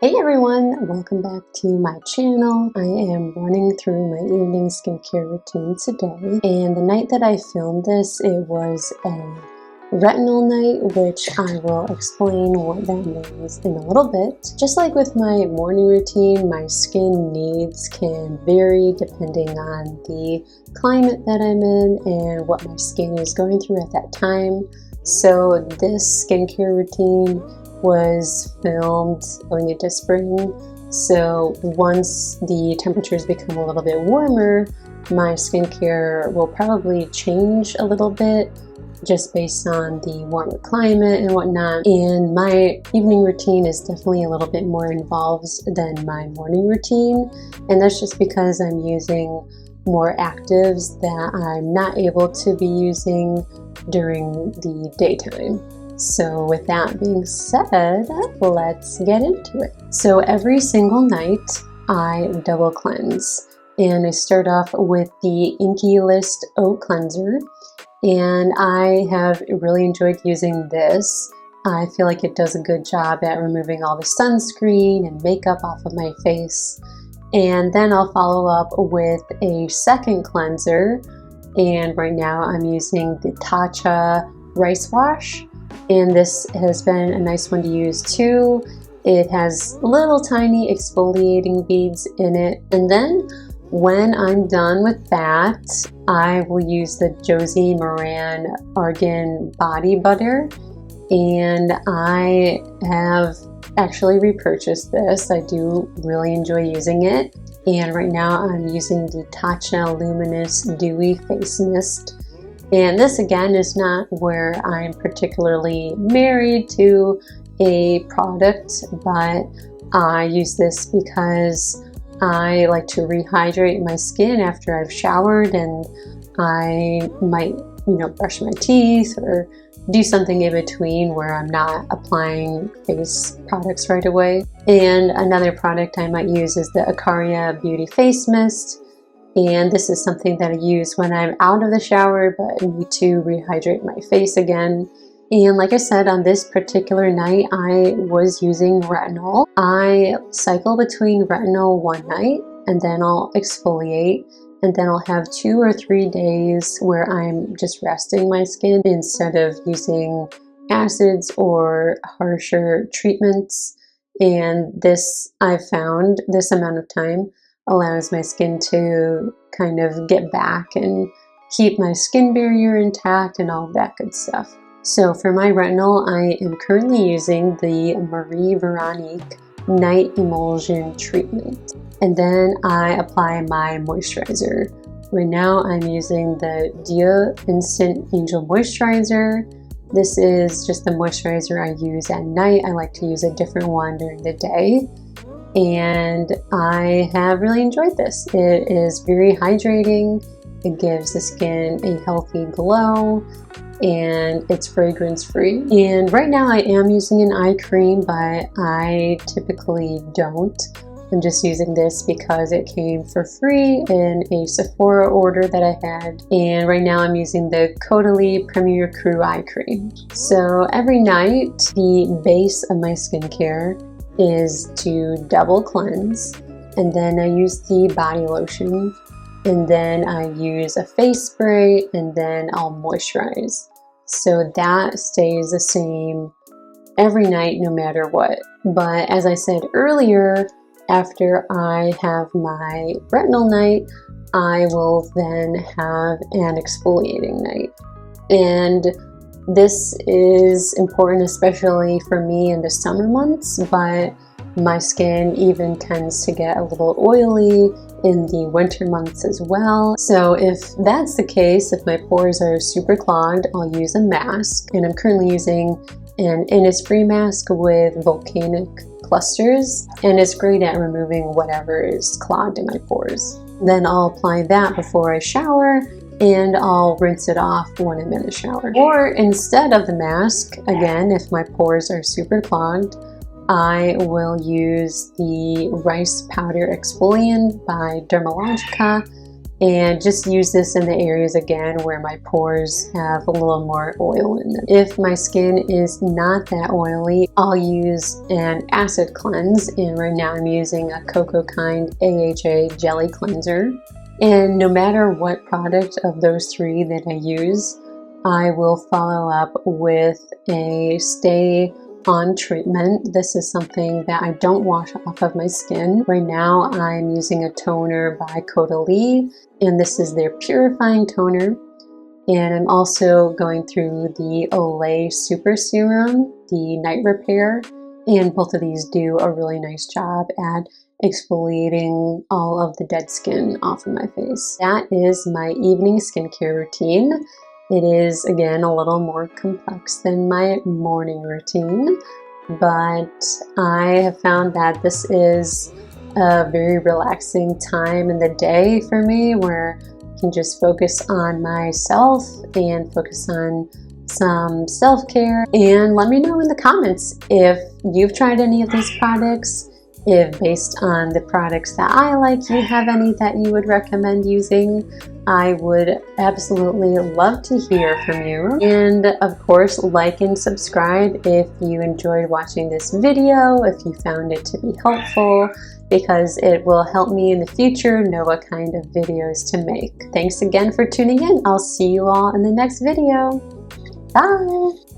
Hey everyone, welcome back to my channel. I am running through my evening skincare routine today, and the night that I filmed this, it was a retinol night, which I will explain what that means in a little bit. Just like with my morning routine, my skin needs can vary depending on the climate that I'm in and what my skin is going through at that time. So this skincare routine was filmed going into spring, so once the temperatures become a little bit warmer, my skincare will probably change a little bit just based on the warmer climate and whatnot. And my evening routine is definitely a little bit more involved than my morning routine, and that's just because I'm using more actives that I'm not able to be using during the daytime. So with that being said, let's get into it. So every single night I double cleanse, and I start off with the Inky List Oat Cleanser, and I have really enjoyed using this. I feel like it does a good job at removing all the sunscreen and makeup off of my face. And then I'll follow up with a second cleanser, and right now I'm using the Tatcha Rice Wash. And this has been a nice one to use too. It has little tiny exfoliating beads in it. And then when I'm done with that, I will use the Josie Maran Argan Body Butter. And I have actually repurchased this. I do really enjoy using it. And right now I'm using the Tatcha Luminous Dewy Face Mist. And this again is not where I'm particularly married to a product, but I use this because I like to rehydrate my skin after I've showered, and I might, brush my teeth or do something in between where I'm not applying face products right away. And another product I might use is the Acaria Beauty Face Mist. And this is something that I use when I'm out of the shower but need to rehydrate my face again. And like I said, on this particular night, I was using retinol. I cycle between retinol one night, and then I'll exfoliate, and then I'll have 2 or 3 days where I'm just resting my skin instead of using acids or harsher treatments. And this, I've found, this amount of time allows my skin to kind of get back and keep my skin barrier intact and all that good stuff. So for my retinol, I am currently using the Marie Veronique Night Emulsion Treatment. And then I apply my moisturizer. Right now I'm using the Dieu Instant Angel Moisturizer. This is just the moisturizer I use at night. I like to use a different one during the day. And I have really enjoyed this. It is very hydrating, it gives the skin a healthy glow, and it's fragrance free. And right now I am using an eye cream, but I typically don't. I'm just using this because it came for free in a Sephora order that I had. And right now I'm using the Caudalie Premier Cru Eye Cream. So every night, the base of my skincare is to double cleanse, and then I use the body lotion, and then I use a face spray, and then I'll moisturize. So that stays the same every night no matter what. But as I said earlier, after I have my retinol night, I will then have an exfoliating night. And this is important, especially for me in the summer months, but my skin even tends to get a little oily in the winter months as well. So if that's the case, if my pores are super clogged, I'll use a mask. And I'm currently using an Innisfree mask with volcanic clusters, and it's great at removing whatever is clogged in my pores. Then I'll apply that before I shower, and I'll rinse it off when I'm in the shower. Or instead of the mask, again, if my pores are super clogged, I will use the Rice Powder Exfoliant by Dermalogica. and just use this in the areas again where my pores have a little more oil in them. If my skin is not that oily, I'll use an acid cleanse, and right now I'm using a Cocoa Kind AHA jelly cleanser. And no matter what product of those three that I use, I will follow up with a stay on treatment. This is something that I don't wash off of my skin. Right now I'm using a toner by Caudalie, and this is their purifying toner. And I'm also going through the Olay Super Serum, the night repair, and both of these do a really nice job at exfoliating all of the dead skin off of my face. That is my evening skincare routine. It is, again, a little more complex than my morning routine, but I have found that this is a very relaxing time in the day for me where I can just focus on myself and focus on some self-care. And let me know in the comments if you've tried any of these products, if based on the products that I like, you have any that you would recommend using. I would absolutely love to hear from you. And of course, like and subscribe if you enjoyed watching this video, if you found it to be helpful, because it will help me in the future know what kind of videos to make. Thanks again for tuning in. I'll see you all in the next video. Bye!